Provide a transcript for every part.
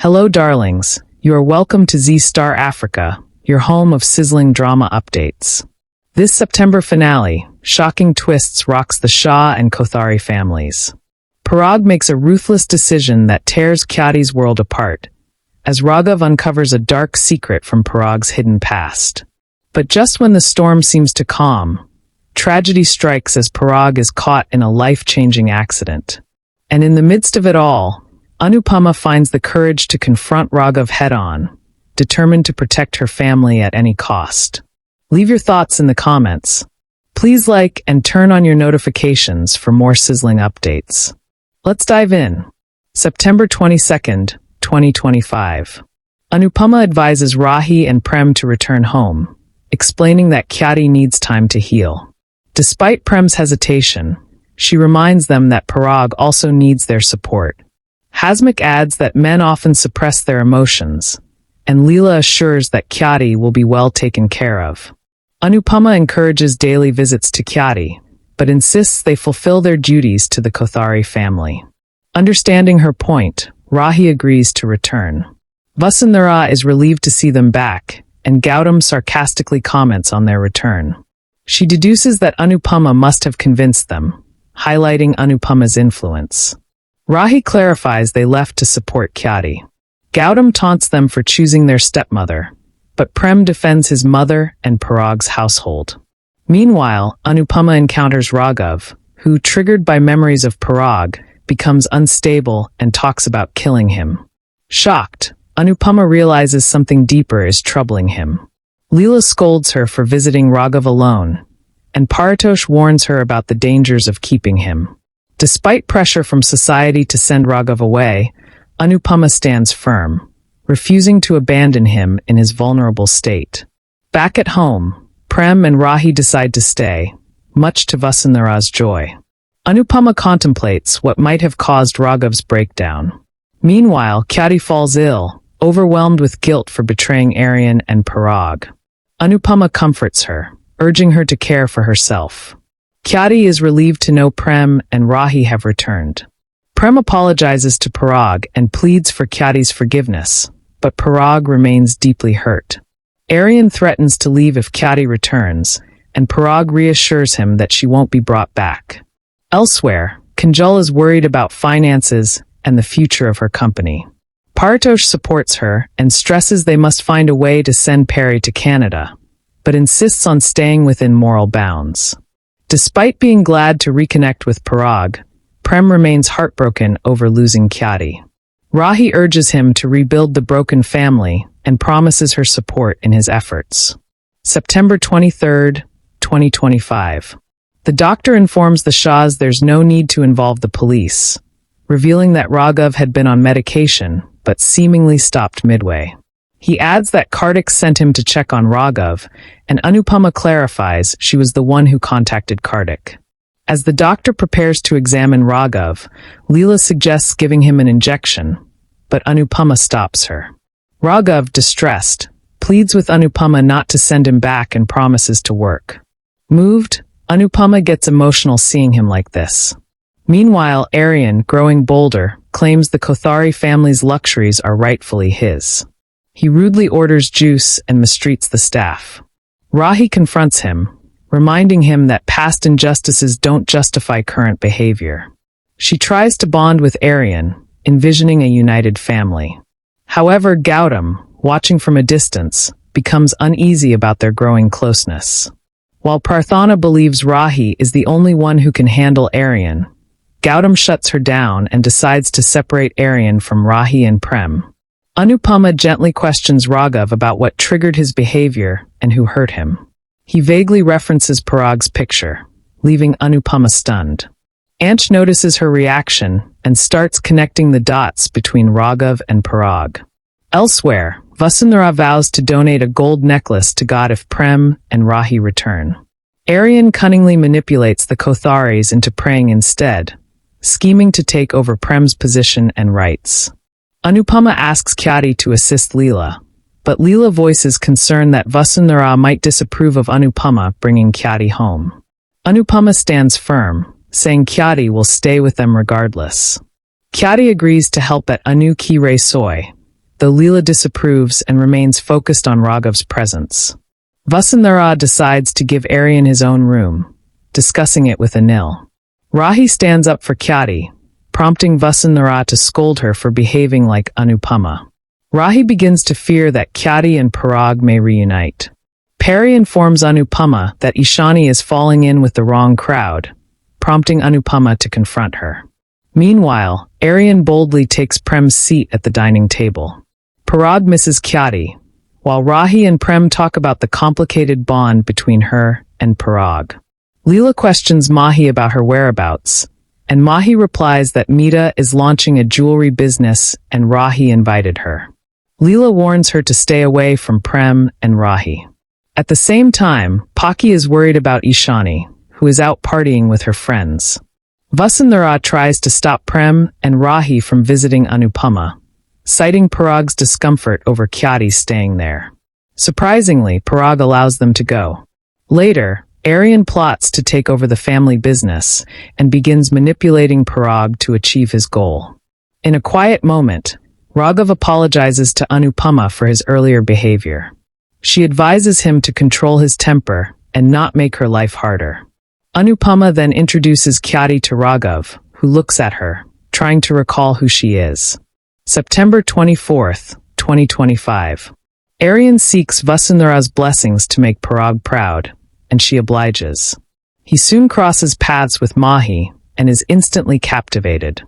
Hello, darlings. You are welcome to Z-Star Africa, your home of sizzling drama updates. This September finale, shocking twists rocks the Shah and Kothari families. Parag makes a ruthless decision that tears Kyati's world apart, as Ragav uncovers a dark secret from Parag's hidden past. But just when the storm seems to calm, tragedy strikes as Parag is caught in a life-changing accident. And in the midst of it all, Anupama finds the courage to confront Ragav head-on, determined to protect her family at any cost. Leave your thoughts in the comments. Please like and turn on your notifications for more sizzling updates. Let's dive in. September 22nd, 2025. Anupama advises Rahi and Prem to return home, explaining that Kyati needs time to heal. Despite Prem's hesitation, she reminds them that Parag also needs their support. Hasmukh adds that men often suppress their emotions, and Leela assures that Kyati will be well taken care of. Anupama encourages daily visits to Kyati, but insists they fulfill their duties to the Kothari family. Understanding her point, Rahi agrees to return. Vasundhara is relieved to see them back, and Gautam sarcastically comments on their return. She deduces that Anupama must have convinced them, highlighting Anupama's influence. Rahi clarifies they left to support Kyati. Gautam taunts them for choosing their stepmother, but Prem defends his mother and Parag's household. Meanwhile, Anupama encounters Ragav, who, triggered by memories of Parag, becomes unstable and talks about killing him. Shocked, Anupama realizes something deeper is troubling him. Leela scolds her for visiting Ragav alone, and Paritosh warns her about the dangers of keeping him. Despite pressure from society to send Ragav away, Anupama stands firm, refusing to abandon him in his vulnerable state. Back at home, Prem and Rahi decide to stay, much to Vasundhara's joy. Anupama contemplates what might have caused Raghav's breakdown. Meanwhile, Kyati falls ill, overwhelmed with guilt for betraying Aryan and Parag. Anupama comforts her, urging her to care for herself. Kyati is relieved to know Prem and Rahi have returned. Prem apologizes to Parag and pleads for Kyati's forgiveness, but Parag remains deeply hurt. Aryan threatens to leave if Kyati returns, and Parag reassures him that she won't be brought back. Elsewhere, Kanjal is worried about finances and the future of her company. Paritosh supports her and stresses they must find a way to send Perry to Canada, but insists on staying within moral bounds. Despite being glad to reconnect with Parag, Prem remains heartbroken over losing Kyati. Rahi urges him to rebuild the broken family and promises her support in his efforts. September 23rd, 2025. The doctor informs the Shahs there's no need to involve the police, revealing that Ragav had been on medication but seemingly stopped midway. He adds that Kartik sent him to check on Ragav, and Anupama clarifies she was the one who contacted Kartik. As the doctor prepares to examine Ragav, Leela suggests giving him an injection, but Anupama stops her. Ragav, distressed, pleads with Anupama not to send him back and promises to work. Moved, Anupama gets emotional seeing him like this. Meanwhile, Aryan, growing bolder, claims the Kothari family's luxuries are rightfully his. He rudely orders juice and mistreats the staff. Rahi confronts him, reminding him that past injustices don't justify current behavior. She tries to bond with Aryan, envisioning a united family. However, Gautam, watching from a distance, becomes uneasy about their growing closeness. While Prarthana believes Rahi is the only one who can handle Aryan, Gautam shuts her down and decides to separate Aryan from Rahi and Prem. Anupama gently questions Ragav about what triggered his behavior and who hurt him. He vaguely references Parag's picture, leaving Anupama stunned. Anch notices her reaction and starts connecting the dots between Ragav and Parag. Elsewhere, Vasundhara vows to donate a gold necklace to God if Prem and Rahi return. Aryan cunningly manipulates the Kotharis into praying instead, scheming to take over Prem's position and rights. Anupama asks Kyati to assist Leela, but Leela voices concern that Vasundhara might disapprove of Anupama bringing Kyati home. Anupama stands firm, saying Kyati will stay with them regardless. Kyati agrees to help at Anu Ki Re Soy, though Leela disapproves and remains focused on Raghav's presence. Vasundhara decides to give Aryan his own room, discussing it with Anil. Rahi stands up for Kyati, prompting Vasundhara to scold her for behaving like Anupama. Rahi begins to fear that Kyati and Parag may reunite. Peri informs Anupama that Ishani is falling in with the wrong crowd, prompting Anupama to confront her. Meanwhile, Aryan boldly takes Prem's seat at the dining table. Parag misses Kyati, while Rahi and Prem talk about the complicated bond between her and Parag. Leela questions Mahi about her whereabouts, and Mahi replies that Meeta is launching a jewelry business and Rahi invited her. Leela warns her to stay away from Prem and Rahi. At the same time, Paki is worried about Ishani, who is out partying with her friends. Vasundhara tries to stop Prem and Rahi from visiting Anupama, citing Parag's discomfort over Kyati staying there. Surprisingly, Parag allows them to go. Later, Aryan plots to take over the family business and begins manipulating Parag to achieve his goal. In a quiet moment, Ragav apologizes to Anupama for his earlier behavior. She advises him to control his temper and not make her life harder. Anupama then introduces Kyati to Ragav, who looks at her, trying to recall who she is. September 24th, 2025. Aryan seeks Vasundhara's blessings to make Parag proud, and she obliges. He soon crosses paths with Mahi and is instantly captivated.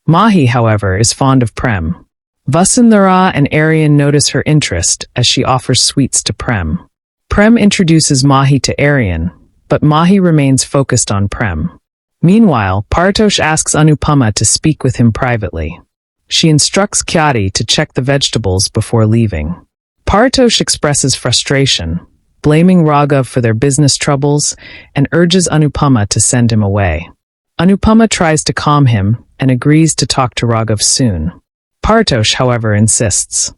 Mahi, however, is fond of Prem. Vasundhara and Aryan notice her interest as she offers sweets to Prem. Prem introduces Mahi to Aryan, but Mahi remains focused on Prem. Meanwhile, Partosh asks Anupama to speak with him privately. She instructs Kyati to check the vegetables before leaving. Partosh expresses frustration, blaming Ragav for their business troubles, and urges Anupama to send him away. Anupama tries to calm him and agrees to talk to Ragav soon. Partosh, however, insists.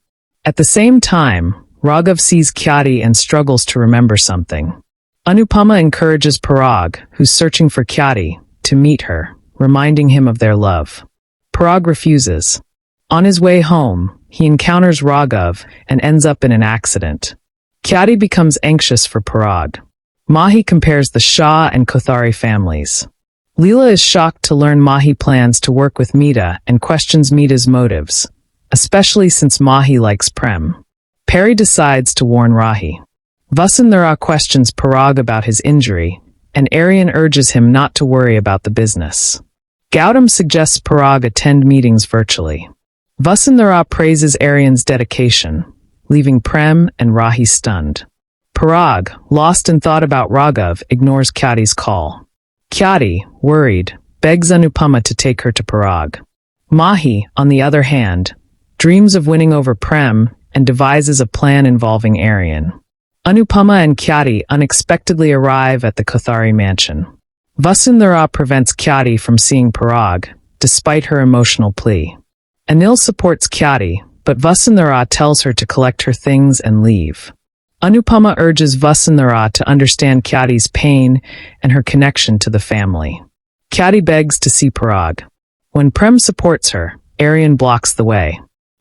At the same time, Ragav sees Kyati and struggles to remember something. Anupama encourages Parag, who's searching for Kyati, to meet her, reminding him of their love. Parag refuses. On his way home, he encounters Ragav and ends up in an accident. Kyati becomes anxious for Parag. Mahi compares the Shah and Kothari families. Leela is shocked to learn Mahi plans to work with Meeta and questions Meeta's motives, especially since Mahi likes Prem. Peri decides to warn Rahi. Vasundhara questions Parag about his injury, and Aryan urges him not to worry about the business. Gautam suggests Parag attend meetings virtually. Vasundhara praises Aryan's dedication, leaving Prem and Rahi stunned. Parag, lost in thought about Ragav, ignores Kyati's call. Kyati, worried, begs Anupama to take her to Parag. Mahi, on the other hand, dreams of winning over Prem and devises a plan involving Aryan. Anupama and Kyati unexpectedly arrive at the Kothari mansion. Vasundhara prevents Kyati from seeing Parag, despite her emotional plea. Anil supports Kyati, but Vasundhara tells her to collect her things and leave. Anupama urges Vasundhara to understand Kyati's pain and her connection to the family. Kyati begs to see Parag. When Prem supports her, Aryan blocks the way.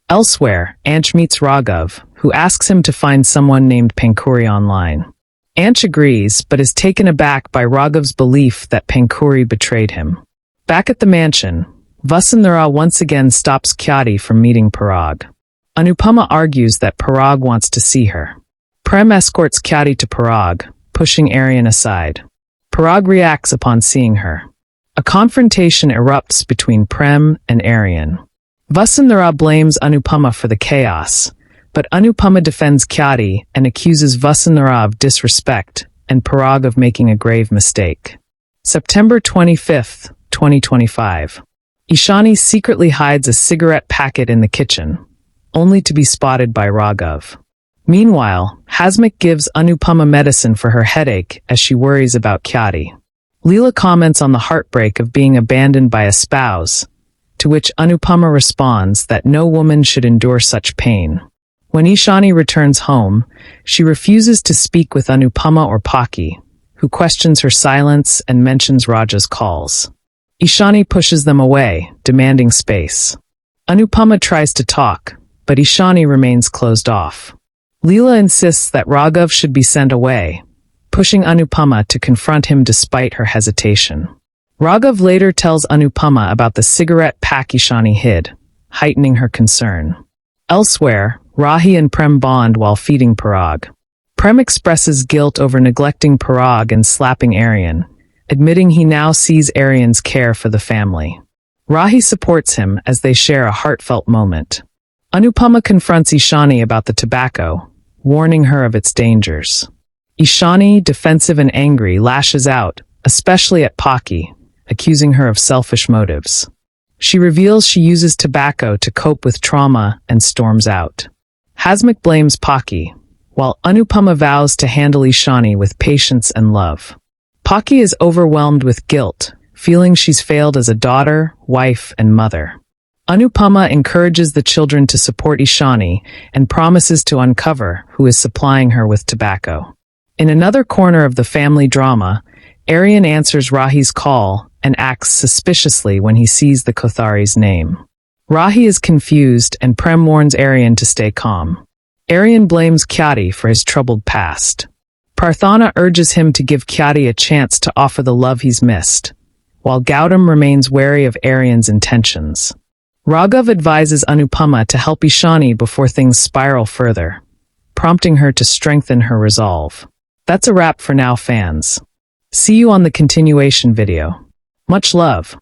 Elsewhere, Ansh meets Ragav, who asks him to find someone named Pankuri online. Ansh agrees, but is taken aback by Raghav's belief that Pankuri betrayed him. Back at the mansion, Vasundhara once again stops Kyati from meeting Parag. Anupama argues that Parag wants to see her. Prem escorts Kyati to Parag, pushing Aryan aside. Parag reacts upon seeing her. A confrontation erupts between Prem and Aryan. Vasundhara blames Anupama for the chaos, but Anupama defends Kyati and accuses Vasundhara of disrespect and Parag of making a grave mistake. September 25th, 2025. Ishani secretly hides a cigarette packet in the kitchen, only to be spotted by Ragav. Meanwhile, Hasmukh gives Anupama medicine for her headache as she worries about Kyati. Leela comments on the heartbreak of being abandoned by a spouse, to which Anupama responds that no woman should endure such pain. When Ishani returns home, she refuses to speak with Anupama or Paki, who questions her silence and mentions Raja's calls. Ishani pushes them away, demanding space. Anupama tries to talk, but Ishani remains closed off. Leela insists that Raghav should be sent away, pushing Anupama to confront him despite her hesitation. Raghav later tells Anupama about the cigarette pack Ishani hid, heightening her concern. Elsewhere, Rahi and Prem bond while feeding Parag. Prem expresses guilt over neglecting Parag and slapping Aryan, admitting he now sees Aryan's care for the family. Rahi supports him as they share a heartfelt moment. Anupama confronts Ishani about the tobacco, warning her of its dangers. Ishani, defensive and angry, lashes out, especially at Paki, accusing her of selfish motives. She reveals she uses tobacco to cope with trauma and storms out. Hasmukh blames Paki, while Anupama vows to handle Ishani with patience and love. Paki is overwhelmed with guilt, feeling she's failed as a daughter, wife, and mother. Anupama encourages the children to support Ishani and promises to uncover who is supplying her with tobacco. In another corner of the family drama, Aryan answers Rahi's call and acts suspiciously when he sees the Kotharis' name. Rahi is confused and Prem warns Aryan to stay calm. Aryan blames Kyati for his troubled past. Prarthana urges him to give Kyati a chance to offer the love he's missed, while Gautam remains wary of Aryan's intentions. Raghav advises Anupama to help Ishani before things spiral further, prompting her to strengthen her resolve. That's a wrap for now, fans. See you on the continuation video. Much love.